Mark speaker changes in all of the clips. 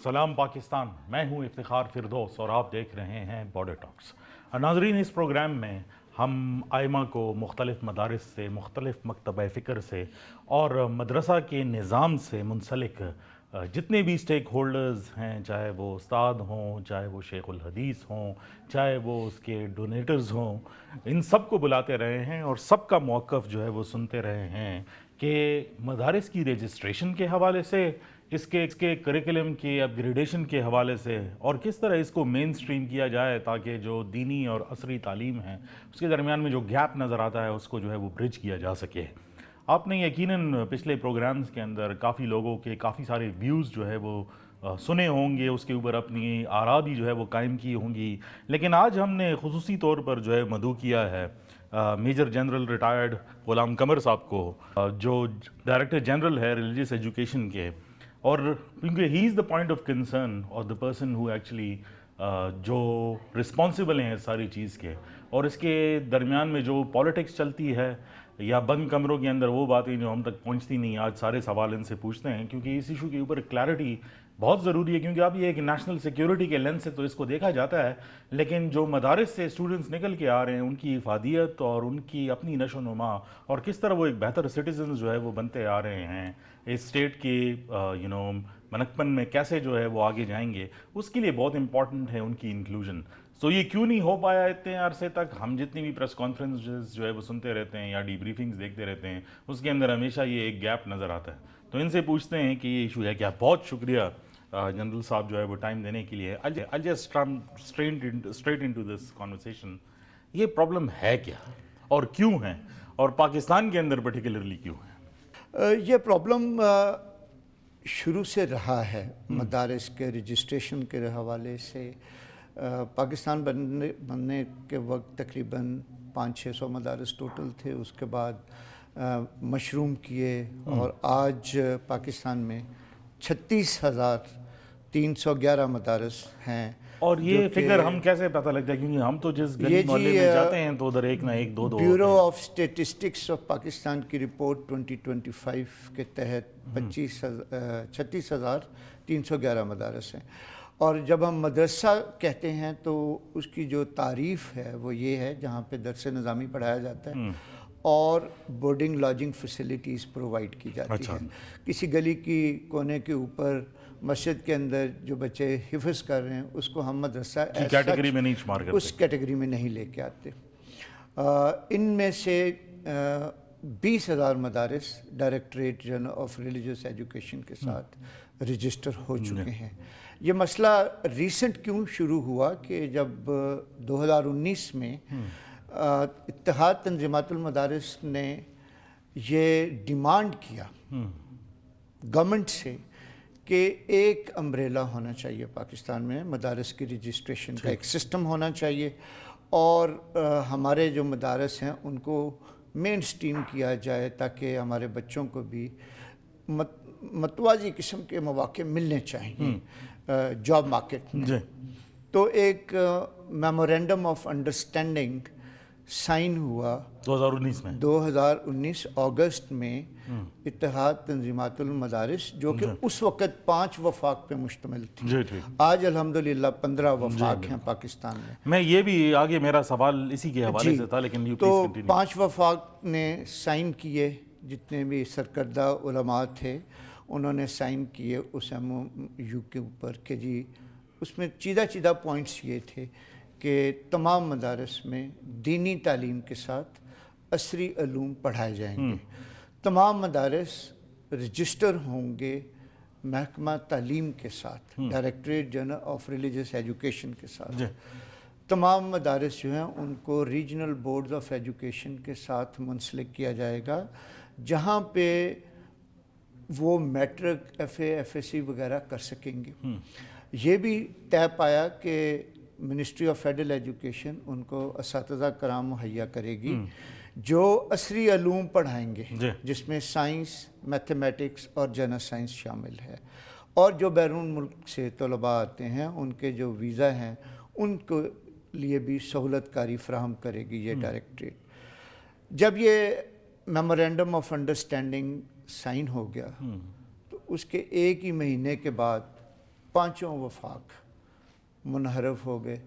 Speaker 1: सलाम पाकिस्तान, मैं हूं इफ्तिखार फिरदौस और आप देख रहे हैं बॉर्डर टॉक्स। नाजरीन, इस प्रोग्राम में हम आइमा को मुख्तलिफ मदारिस से, मुख्तलिफ मकतब फ़िक्र से और मदरसा के निज़ाम से मुंसलिक जितने भी स्टेक होल्डर्स हैं, चाहे वो उस्ताद हों, चाहे वो शेखुल हदीस हों, चाहे वो उसके डोनेटर्स हों, इन सब को बुलाते रहे हैं और सबका मौक़िफ़ जो है वो सुनते रहे हैं कि मदारिस की रजिस्ट्रेशन के हवाले से, इसके करिकुलम की अपग्रेडेशन के हवाले से और किस तरह इसको मेन स्ट्रीम किया जाए ताकि जो दीनी और असरी तालीम है उसके दरमियान में जो गैप नज़र आता है उसको जो है वो ब्रिज किया जा सके। आपने यकीनन पिछले प्रोग्राम्स के अंदर काफ़ी लोगों के काफ़ी सारे व्यूज़ जो है वो सुने होंगे, उसके ऊपर अपनी आरा भी जो है वो कायम की होंगी। लेकिन आज हमने खुसूसी तौर पर जो है मदऊ किया है मेजर जनरल रिटायर्ड ग़ुलाम कमर साहब को, जो डायरेक्टर जनरल है रिलीजियस एजुकेशन के, और क्योंकि he is the point of concern और द पर्सन हु एक्चुअली जो रिस्पॉन्सिबल हैं इस सारी चीज़ के, और इसके दरमियान में जो पॉलिटिक्स चलती है या बंद कमरों के अंदर वो बातें जो हम तक पहुंचती नहीं, आज सारे सवाल इनसे पूछते हैं क्योंकि इस इशू के ऊपर क्लैरिटी बहुत ज़रूरी है। क्योंकि अब ये एक नेशनल सिक्योरिटी के लेंस से तो इसको देखा जाता है, लेकिन जो मदारिस से स्टूडेंट्स निकल के आ रहे हैं उनकी इफादियत और उनकी अपनी नशो नुमा और किस तरह वो एक बेहतर सिटीजन जो है वो बनते आ रहे हैं, इस स्टेट के मनकपन में कैसे जो है वो आगे जाएंगे, उसके लिए बहुत इंपॉर्टेंट है उनकी इंक्लूजन। तो ये क्यों नहीं हो पाया इतने अरसे तक? हम जितनी भी प्रेस कॉन्फ्रेंसेस जो है वो सुनते रहते हैं या डीब्रीफिंग्स देखते रहते हैं, उसके अंदर हमेशा ये एक गैप नज़र आता है। तो इनसे पूछते हैं कि ये इशू है क्या। बहुत शुक्रिया जनरल साहब जो है वो टाइम देने के लिए। I'll just come straight into this conversation। ये प्रॉब्लम है क्या और क्यों है, और पाकिस्तान के अंदर पर्टिकुलरली क्यों है?
Speaker 2: ये प्रॉब्लम शुरू से रहा है मदारिस के रजिस्ट्रेशन के हवाले से। पाकिस्तान बनने के वक्त तकरीबन 500-600 मदारिस टोटल थे, उसके बाद मशरूम किए और आज पाकिस्तान में 36,311 मदारिस हैं।
Speaker 1: और ये फिगर हम कैसे पता लगता है? क्योंकि हम तो जिस गली मोहल्ले में जाते हैं तो उधर एक ना एक दो
Speaker 2: bureau of statistics of Pakistan की रिपोर्ट 2025 के तहत 36,311 मदारस हैं। और जब हम मदरसा कहते हैं तो उसकी जो तारीफ़ है वो ये है जहाँ पे दर्स निज़ामी पढ़ाया जाता है और बोर्डिंग लॉजिंग फैसिलिटीज़ प्रोवाइड की जाती हैं। किसी गली की कोने के ऊपर मस्जिद के अंदर जो बच्चे हिफ्ज़ कर रहे हैं उसको हम मदरसा
Speaker 1: कैटेगरी में नहीं शुमार करते,
Speaker 2: उस कैटेगरी में नहीं लेके आते। इनमें से 20,000 मदारिस directorate general of religious education के साथ रजिस्टर हो चुके हैं। ये मसला रीसेंट क्यों शुरू हुआ कि जब 2019 में इत्तेहाद तंजीमातुल मदारिस ने ये डिमांड किया गवर्नमेंट से कि एक अम्ब्रेला होना चाहिए पाकिस्तान में, मदारिस की रजिस्ट्रेशन का एक सिस्टम होना चाहिए और हमारे जो मदारिस हैं उनको मेन स्ट्रीम किया जाए ताकि हमारे बच्चों को भी मतवाजी किस्म के मौके मिलने चाहिए जॉब मार्केट में। तो एक मेमोरेंडम ऑफ अंडरस्टैंडिंग साइन हुआ 2019 अगस्त में इत्तेहाद तंजीमातुल मदारिस, जो कि उस वक़्त 5 वफाक पे मुश्तमिल थी। आज अल्हम्दुलिल्लाह 15 वफाक हैं पाकिस्तान में।
Speaker 1: मैं ये भी आगे मेरा सवाल इसी के हवाले से था, लेकिन
Speaker 2: तो 5 वफाक ने साइन किए, जितने भी सरकर्दा उलमा थे उन्होंने साइन किए उस MOU के ऊपर कि जी उसमें चीदा पॉइंट्स ये थे कि तमाम मदारस में दीनी तालीम के साथ असरी अलूम पढ़ाए जाएंगे। तमाम मदारस रजिस्टर होंगे महकमा तालीम के साथ, directorate general of religious education के साथ। तमाम मदारस जो हैं उनको रीजनल बोर्ड्स ऑफ एजुकेशन के साथ मुंसलिक किया जाएगा, जहाँ पे वो मैट्रिक FA FSC वगैरह कर सकेंगे। ये भी तय पाया कि मिनिस्ट्री ऑफ फेडरल एजुकेशन उनको असातिज़ा कराम मुहैया करेगी जो असरी अलूम पढ़ाएंगे, जिसमें साइंस, मैथमेटिक्स और जनरल साइंस शामिल है। और जो बैरून मुल्क से तलबा आते हैं उनके जो वीज़ा हैं उनको लिए भी सहूलतकारी फ़राहम करेगी ये डायरेक्टरेट। जब ये मेमोरेंडम ऑफ अंडरस्टैंडिंग साइन हो गया तो उसके एक ही महीने के बाद पांचों वफाक मुनहरफ हो गए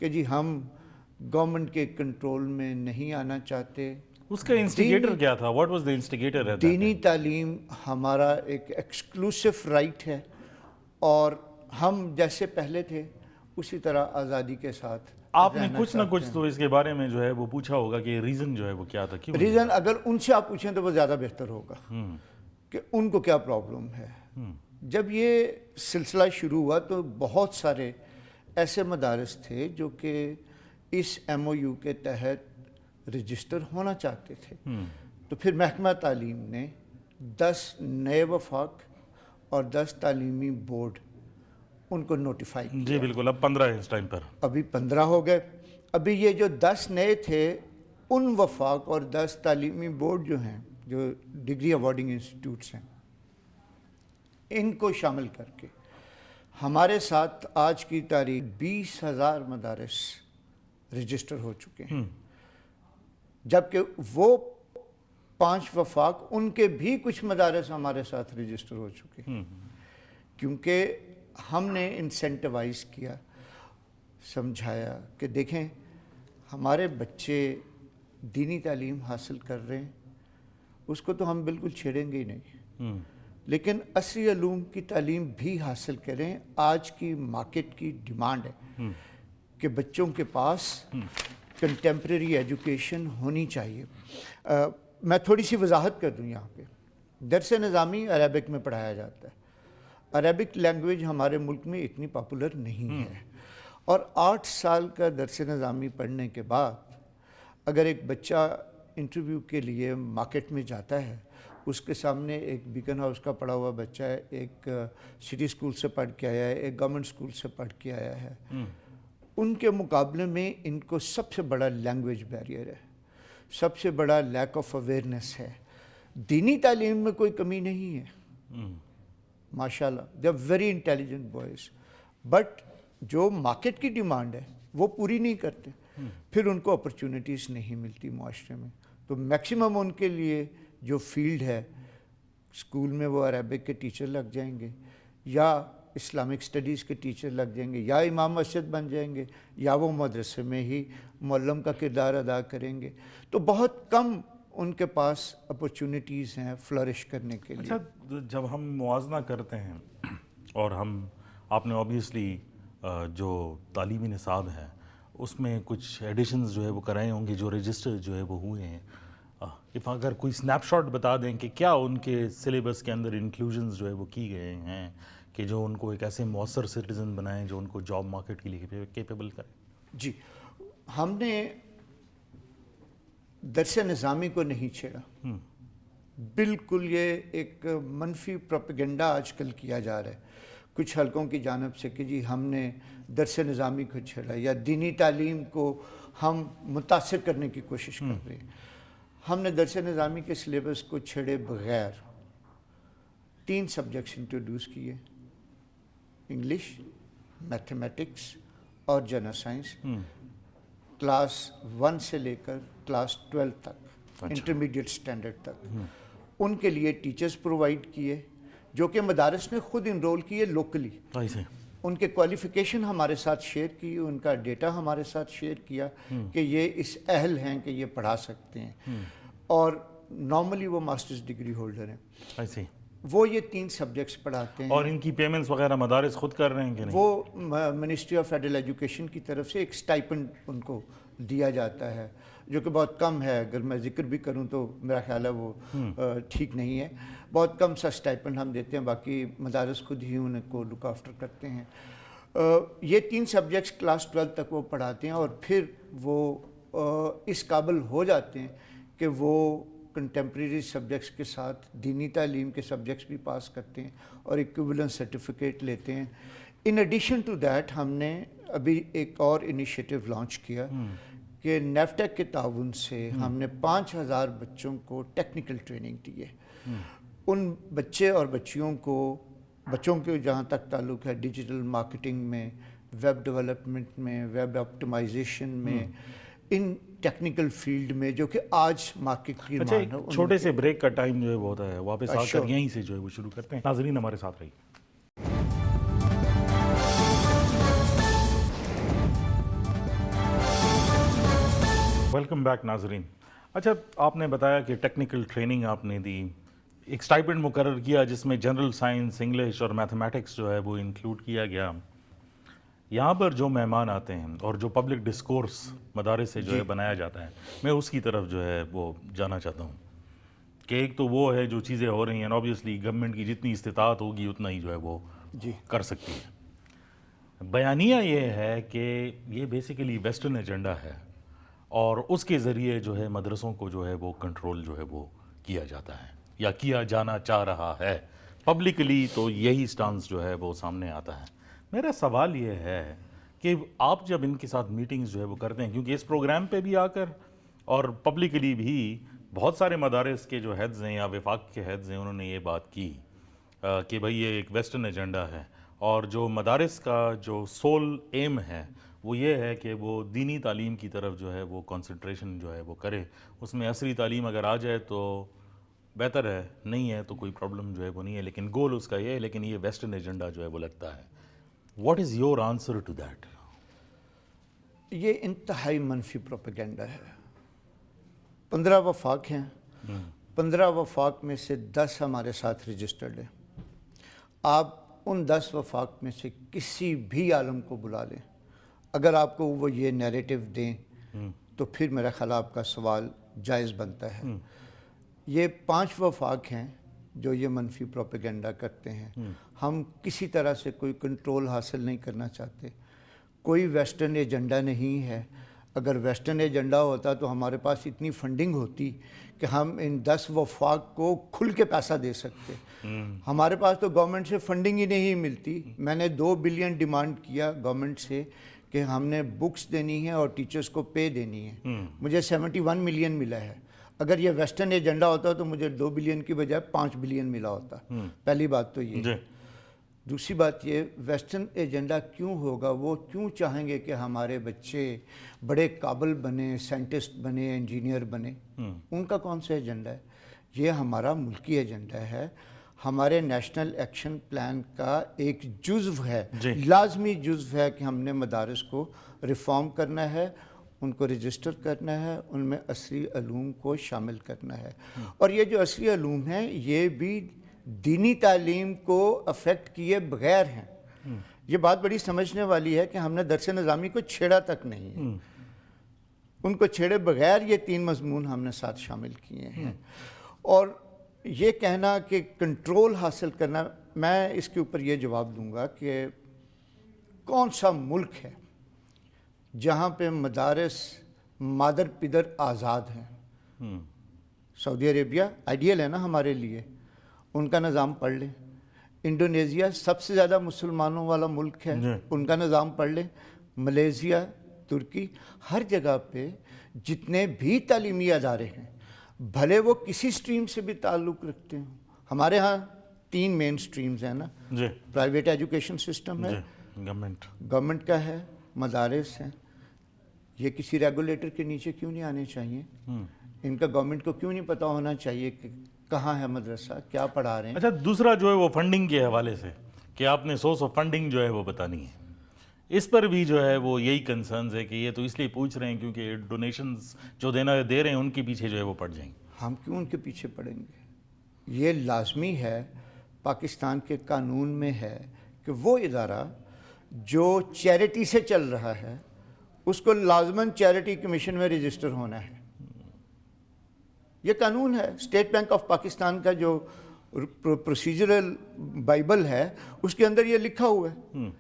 Speaker 2: कि जी हम गवर्नमेंट के कंट्रोल में नहीं आना चाहते।
Speaker 1: उसका इंस्टिगेटर क्या था? What was the instigator at that
Speaker 2: दीनी
Speaker 1: टाइम?
Speaker 2: तालीम हमारा एक एक्सक्लूसिव राइट है और हम जैसे पहले थे उसी तरह आज़ादी के साथ
Speaker 1: आपने
Speaker 2: रहना
Speaker 1: कुछ ना
Speaker 2: चाहते
Speaker 1: कुछ
Speaker 2: हैं।
Speaker 1: तो इसके बारे में जो है वो पूछा होगा कि रीजन जो है वो क्या था, क्यों?
Speaker 2: रीज़न अगर उनसे आप पूछें तो वो ज़्यादा बेहतर होगा कि उनको क्या प्रॉब्लम है। जब ये सिलसिला शुरू हुआ तो बहुत सारे ऐसे मदारस थे जो कि इस MOU के तहत रजिस्टर होना चाहते थे। तो फिर महकमा तालीम ने 10 नए वफाक और 10 तालीमी बोर्ड उनको नोटिफाई किया।
Speaker 1: जी बिल्कुल, अब 15 है इस टाइम पर।
Speaker 2: अभी 15 हो गए। अभी ये जो 10 नए थे उन वफाक और 10 तालीमी बोर्ड जो हैं, जो डिग्री अवार्डिंग इंस्टीट्यूट्स हैं, इनको शामिल करके हमारे साथ आज की तारीख 20,000 मदारस रजिस्टर हो चुके हैं। जबकि वो 5 वफाक उनके भी कुछ मदारस हमारे साथ रजिस्टर हो चुके हैं, क्योंकि हमने इंसेंटिवाइज किया, समझाया कि देखें हमारे बच्चे दीनी तालीम हासिल कर रहे हैं, उसको तो हम बिल्कुल छेड़ेंगे ही नहीं, लेकिन असली उलूम की तालीम भी हासिल करें। आज की मार्केट की डिमांड है कि बच्चों के पास कंटेम्प्रेरी एजुकेशन होनी चाहिए। मैं थोड़ी सी वजाहत कर दूं यहाँ पे। दरस निज़ामी अरबिक में पढ़ाया जाता है। अरबिक लैंग्वेज हमारे मुल्क में इतनी पॉपुलर नहीं है, और 8 साल का दरस निज़ामी पढ़ने के बाद अगर एक बच्चा इंटरव्यू के लिए मार्केट में जाता है, उसके सामने एक बीकन हाउस का पढ़ा हुआ बच्चा है, एक सिटी स्कूल से पढ़ के आया है, एक गवर्नमेंट स्कूल से पढ़ के आया है, उनके मुकाबले में इनको सबसे बड़ा लैंग्वेज बैरियर है, सबसे बड़ा लैक ऑफ अवेयरनेस है। दीनी तालीम में कोई कमी नहीं है, माशाल्लाह, they are very intelligent boys, but जो मार्केट की डिमांड है वो पूरी नहीं करते, फिर उनको अपॉर्चुनिटीज़ नहीं मिलती माशरे में। तो मैक्सिमम उनके लिए जो फील्ड है, स्कूल में वो अरबिक के टीचर लग जाएंगे, या इस्लामिक स्टडीज़ के टीचर लग जाएंगे, या इमाम मस्जिद बन जाएंगे, या वो मदरसे में ही मुअल्लिम का किरदार अदा करेंगे। तो बहुत कम उनके पास अपॉर्चुनिटीज़ हैं फ्लरिश करने के लिए।
Speaker 1: अच्छा, जब हम मुआवजा करते हैं और हम आपने ऑब्वियसली जो तालीमी निसाब है उसमें कुछ एडिशंस जो है वो कराए होंगे, जो रजिस्टर जो है वो हुए हैं, इफ़ अगर कोई स्नैपशॉट बता दें कि क्या उनके सिलेबस के अंदर इंक्लूजन्स जो है वो की गए हैं कि जो उनको एक ऐसे मौसर सिटीज़न बनाएं जो उनको जॉब मार्केट के लिए केपेबल करें।
Speaker 2: जी, हमने दरस निज़ामी को नहीं छेड़ा, बिल्कुल ये एक मनफी प्रोपेगेंडा आजकल किया जा रहा है कुछ हलकों की जानब से कि जी हमने दरस निज़ामी को छेड़ा या दीनी तालीम को हम मुतासिर करने की कोशिश कर रहे हैं। हमने दरस निज़ामी के सिलेबस को छेड़े बगैर 3 सब्जेक्ट्स इंट्रोड्यूस किए, इंग्लिश, मैथमेटिक्स और जनरल साइंस, क्लास 1 से लेकर क्लास 12 तक, इंटरमीडिएट स्टैंडर्ड तक। उनके लिए टीचर्स प्रोवाइड किए जो कि मदारस ने खुद इनरोल किए लोकली, उनके क्वालिफ़िकेशन हमारे साथ शेयर की, उनका डेटा हमारे साथ शेयर किया कि ये इस अहल हैं कि ये पढ़ा सकते हैं, और नॉर्मली वो मास्टर्स डिग्री होल्डर हैं। वो ये 3 सब्जेक्ट्स पढ़ाते हैं।
Speaker 1: और इनकी पेमेंट्स वगैरह मदारिस खुद कर रहे हैं कि नहीं?
Speaker 2: वो मिनिस्ट्री ऑफ फेडरल एजुकेशन की तरफ से एक स्टाइपेंड उनको दिया जाता है, जो कि बहुत कम है। अगर मैं जिक्र भी करूं तो मेरा ख्याल है वो ठीक नहीं है। बहुत कम सा स्टाइपेंड हम देते हैं, बाकी मदारस खुद ही उनको लुक आफ्टर करते हैं। ये 3 सब्जेक्ट्स क्लास 12 तक वो पढ़ाते हैं, और फिर वो इस काबिल हो जाते हैं कि वो कंटेम्प्रेरी सब्जेक्ट्स के साथ दीनी तालीम के सब्जेक्ट्स भी पास करते हैं और इक्विवेलेंट सर्टिफिकेट लेते हैं। इन एडिशन टू दैट हमने अभी एक और इनिशिएटिव लॉन्च किया कि नेफ्टेक के ताउन से हमने 5,000 बच्चों को टेक्निकल ट्रेनिंग दी है। उन बच्चे और बच्चों के जहाँ तक ताल्लुक़ है डिजिटल मार्केटिंग में, वेब डेवलपमेंट में, वेब ऑप्टिमाइजेशन में, इन टेक्निकल फील्ड में जो कि आज मार्केट की
Speaker 1: अच्छा,
Speaker 2: मांग है।
Speaker 1: छोटे से ब्रेक का टाइम जो है वो होता है, वापस आकर यहीं से जो है वो शुरू करते हैं। नाज़रीन हमारे साथ रहिए। वेलकम बैक नाजरीन। अच्छा, आपने बताया कि टेक्निकल ट्रेनिंग आपने दी, एक स्टाइपेंड मुकर्रर किया जिसमें जनरल साइंस, इंग्लिश और मैथमेटिक्स जो है वो इंक्लूड किया गया। यहाँ पर जो मेहमान आते हैं और जो पब्लिक डिस्कोर्स मदारिस से जो है बनाया जाता है, मैं उसकी तरफ जो है वो जाना चाहता हूँ कि एक तो वो है जो चीज़ें हो रही हैं, ऑब्वियसली गवर्नमेंट की जितनी इस्तिताअत होगी उतना ही जो है वो
Speaker 2: जी
Speaker 1: कर सकती है। बयानिया ये है कि ये बेसिकली वेस्टर्न एजेंडा है और उसके ज़रिए जो है मदरसों को जो है वो कंट्रोल जो है वो किया जाता है या किया जाना चाह रहा है। पब्लिकली तो यही स्टांस जो है वो सामने आता है। मेरा सवाल ये है कि आप जब इनके साथ मीटिंग्स जो है वो करते हैं, क्योंकि इस प्रोग्राम पे भी आकर और पब्लिकली भी बहुत सारे मदारिस के जो हेड्स हैं या वफाक के हेड्स हैं, उन्होंने ये बात की कि भाई ये एक वेस्टर्न एजेंडा है और जो मदारिस का जो सोल एम है वो ये है कि वो दीनी तालीम की तरफ जो है वो कंसंट्रेशन जो है वो करे। उसमें असरी तालीम अगर आ जाए तो बेहतर है, नहीं है तो कोई प्रॉब्लम जो है वो नहीं है, लेकिन गोल उसका ये है। लेकिन ये वेस्टर्न एजेंडा जो है वो लगता है। What is your answer to that?
Speaker 2: ये इंतहाई मनफी प्रोपेगेंडा है। 15 वफाक हैं, 15 वफाक में से 10 हमारे साथ रजिस्टर्ड हैं। आप उन 10 वफाक में से किसी भी आलम को बुला लें, अगर आपको वो ये नैरेटिव दें तो फिर मेरा ख्याल आपका सवाल जायज़ बनता है। ये 5 वफाक हैं जो ये मनफी प्रोपेगेंडा करते हैं। हम किसी तरह से कोई कंट्रोल हासिल नहीं करना चाहते, कोई वेस्टर्न एजेंडा नहीं है। अगर वेस्टर्न एजेंडा होता तो हमारे पास इतनी फंडिंग होती कि हम इन 10 वफाक को खुल के पैसा दे सकते। हमारे पास तो गवर्नमेंट से फंडिंग ही नहीं मिलती। मैंने 2 बिलियन डिमांड किया गवर्नमेंट से कि हमने बुक्स देनी है और टीचर्स को पे देनी है। मुझे 71 मिलियन मिला है। अगर ये वेस्टर्न एजेंडा होता तो मुझे 2 बिलियन की बजाय 5 बिलियन मिला होता। पहली बात तो ये। दूसरी बात ये, वेस्टर्न एजेंडा क्यों होगा? वो क्यों चाहेंगे कि हमारे बच्चे बड़े काबिल बने, साइंटिस्ट बने, इंजीनियर बने? उनका कौन सा एजेंडा है? ये हमारा मुल्की एजेंडा है, हमारे नेशनल एक्शन प्लान का एक जुज़्व है, लाजमी जुज़्व है कि हमने मदारिस को रिफॉर्म करना है, उनको रजिस्टर करना है, उनमें असरी अलूम को शामिल करना है। और ये जो असरी अलूम हैं ये भी दीनी तालीम को अफेक्ट किए बगैर हैं। ये बात बड़ी समझने वाली है कि हमने दरस निज़ामी को छेड़ा तक नहीं है, उनको छेड़े बगैर ये 3 मज़मून हमने साथ शामिल किए हैं। और ये कहना कि कंट्रोल हासिल करना, मैं इसके ऊपर ये जवाब दूंगा कि कौन सा मुल्क है जहाँ पे मदारिस मादर पिदर आज़ाद हैं? सऊदी अरेबिया आइडियल है ना हमारे लिए, उनका निज़ाम पढ़ लें। इंडोनेशिया सबसे ज़्यादा मुसलमानों वाला मुल्क है, उनका निज़ाम पढ़ लें। मलेशिया, तुर्की, हर जगह पे जितने भी तालीमी अदारे हैं, भले वो किसी स्ट्रीम से भी ताल्लुक़ रखते हों। हमारे यहाँ 3 मेन स्ट्रीम्स हैं ना, प्राइवेट एजुकेशन सिस्टम है, गवर्नमेंट का है, मदारिस हैं। ये किसी रेगुलेटर के नीचे क्यों नहीं आने चाहिए? इनका गवर्नमेंट को क्यों नहीं पता होना चाहिए कि कहाँ है मदरसा, क्या पढ़ा रहे हैं?
Speaker 1: अच्छा, दूसरा जो है वो फंडिंग के हवाले से कि आपने सोर्स ऑफ फंडिंग जो है वो बतानी है, इस पर भी जो है वो यही कंसर्न्स है कि ये तो इसलिए पूछ रहे हैं क्योंकि डोनेशंस जो दे रहे हैं उनके पीछे जो है वो पड़ जाएंगे।
Speaker 2: हम क्यों उनके पीछे पड़ेंगे? ये लाजमी है, पाकिस्तान के कानून में है कि वो इदारा जो चैरिटी से चल रहा है उसको लाजमन चैरिटी कमीशन में रजिस्टर होना है। ये कानून है। स्टेट बैंक ऑफ पाकिस्तान का जो प्रोसीजरल बाइबल है उसके अंदर ये लिखा हुआ है।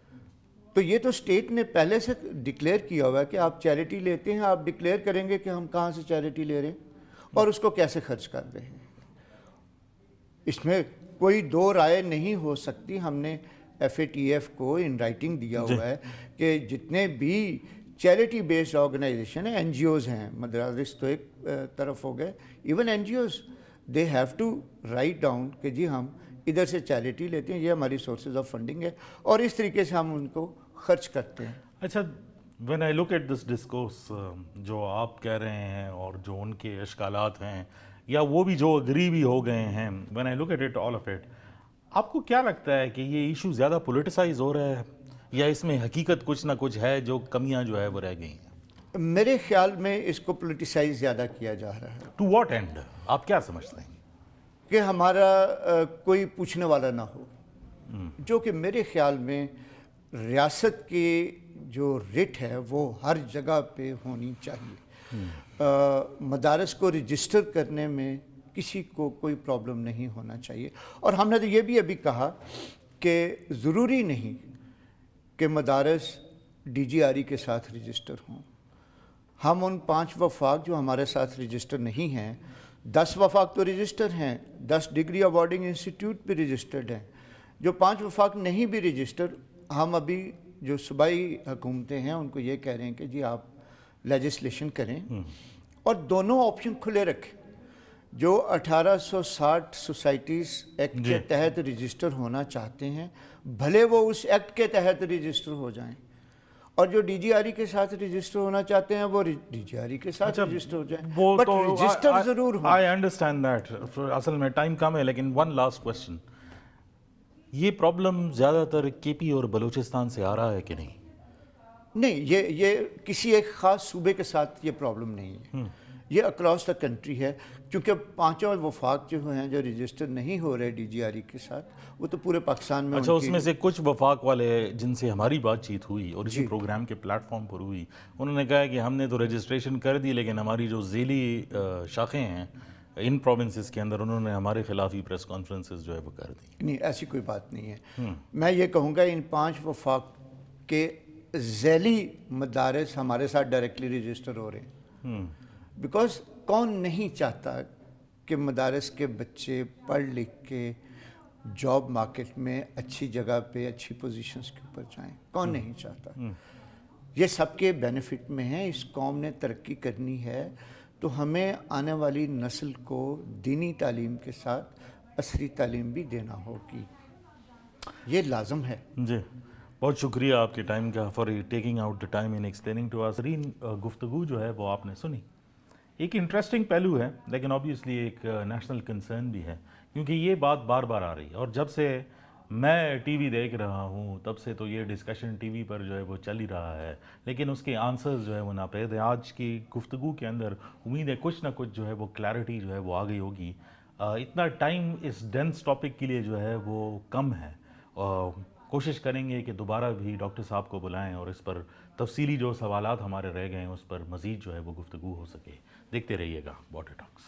Speaker 2: तो ये तो स्टेट ने पहले से डिक्लेयर किया हुआ है कि आप चैरिटी लेते हैं, आप डिक्लेयर करेंगे कि हम कहाँ से चैरिटी ले रहे हैं और उसको कैसे खर्च कर रहे हैं। इसमें कोई दो राय नहीं हो सकती। हमने FATF को इन राइटिंग दिया हुआ है कि जितने भी चैरिटी बेस्ड ऑर्गेनाइजेशन है, NGOs हैं, मदरारिस तो एक तरफ हो गए, even NGOs they have to write down कि जी हम इधर से चैरिटी लेते हैं, ये हमारी सोर्सेज ऑफ फंडिंग है और इस तरीके से हम उनको खर्च करते हैं।
Speaker 1: अच्छा, when I look at this discourse, जो आप कह रहे हैं और जो उनके इश्कालात हैं या वो भी जो अग्री भी हो गए हैं, when I look at it all of it, आपको क्या लगता है कि ये इशू ज़्यादा पॉलिटिसाइज हो रहा है या इसमें हकीकत कुछ ना कुछ है जो कमियां जो है वो रह गई हैं?
Speaker 2: میرے خیال میں اس کو پولیٹیسائز زیادہ کیا جا رہا ہے
Speaker 1: ٹو واٹ اینڈ آپ کیا سمجھتے ہیں؟
Speaker 2: کہ ہمارا کوئی پوچھنے والا نہ ہو، جو کہ میرے خیال میں ریاست کی جو ریٹ ہے وہ ہر جگہ پہ ہونی چاہیے. مدارس کو رجسٹر کرنے میں کسی کو کوئی پرابلم نہیں ہونا چاہیے. اور ہم نے تو یہ بھی ابھی کہا کہ ضروری نہیں کہ مدارس ڈی جی آر ای کے ساتھ رجسٹر ہوں. ہم ان 5 وفاق جو ہمارے ساتھ رجسٹر نہیں ہیں، 10 وفاق تو رجسٹر ہیں، 10 ڈگری اوارڈنگ انسٹیٹیوٹ بھی رجسٹرڈ ہیں. جو 5 وفاق نہیں بھی رجسٹر، ہم ابھی جو صوبائی حکومتیں ہیں ان کو یہ کہہ رہے ہیں کہ جی آپ لیجسلیشن کریں اور دونوں آپشن کھلے رکھیں. جو 1860 سوسائٹیز ایکٹ کے تحت رجسٹر ہونا چاہتے ہیں، بھلے وہ اس ایکٹ کے تحت رجسٹر ہو جائیں، اور جو ڈی جی آر ای کے ساتھ رجسٹر ہونا چاہتے ہیں وہ ڈی جی آر ای کے ساتھ رجسٹر ہو جائیں. بٹ رجسٹر ضرور ہو.
Speaker 1: I understand that. اصل میں ٹائم کم ہے، لیکن ون لاسٹ کوشچن. یہ پرابلم زیادہ تر کے پی اور بلوچستان سے آ رہا ہے کہ نہیں؟
Speaker 2: نہیں، یہ کسی ایک خاص صوبے کے ساتھ یہ پرابلم نہیں ہے، یہ اکراس دا کنٹری ہے. کیونکہ 5 وفاق جو ہیں جو رجسٹر نہیں ہو رہے ڈی جی آر ای کے ساتھ، وہ تو پورے پاکستان میں.
Speaker 1: اچھا، اس میں سے کچھ وفاق والے جن سے ہماری بات چیت ہوئی اور اسی پروگرام کے پلیٹ فارم پر ہوئی، انہوں نے کہا کہ ہم نے تو رجسٹریشن کر دی، لیکن ہماری جو ذیلی شاخیں ہیں ان پروونسز کے اندر، انہوں نے ہمارے خلاف ہی پریس کانفرنسز جو ہے وہ کر دی.
Speaker 2: نہیں، ایسی کوئی بات نہیں ہے. میں یہ کہوں گا ان 5 وفاق کے ذیلی مدارس ہمارے ساتھ ڈائریکٹلی رجسٹر ہو رہے ہیں. بیکاز کون نہیں چاہتا کہ مدارس کے بچے پڑھ لکھ کے جاب مارکیٹ میں اچھی جگہ پہ اچھی پوزیشنز کے اوپر جائیں؟ کون نہیں چاہتا؟ یہ سب کے بینیفٹ میں ہیں. اس قوم نے ترقی کرنی ہے تو ہمیں آنے والی نسل کو دینی تعلیم کے ساتھ عصری تعلیم بھی دینا ہوگی. یہ لازم ہے.
Speaker 1: جی، بہت شکریہ آپ کے ٹائم کا، for taking out the time in explaining to us. گفتگو جو ہے وہ آپ نے سنی. ایک انٹرسٹنگ پہلو ہے، لیکن آبویسلی ایک نیشنل کنسرن بھی ہے، کیونکہ یہ بات بار بار آ رہی ہے. اور جب سے میں ٹی وی دیکھ رہا ہوں تب سے تو یہ ڈسکشن ٹی وی پر جو ہے وہ چل ہی رہا ہے، لیکن اس کے آنسرز جو ہے وہ ناپید ہیں. آج کی گفتگو کے اندر امید ہے کچھ نہ کچھ جو ہے وہ کلیئرٹی جو ہے وہ آ گئی ہوگی. اتنا ٹائم اس ڈینس ٹاپک کے لیے جو ہے وہ کم ہے. کوشش کریں گے کہ دوبارہ بھی ڈاکٹر صاحب کو بلائیں اور اس پر تفصیلی جو سوالات ہمارے رہ گئے ہیں اس پر مزید جو ہے وہ گفتگو ہو سکے. دیکھتے رہیے گا بارڈر ٹاکس.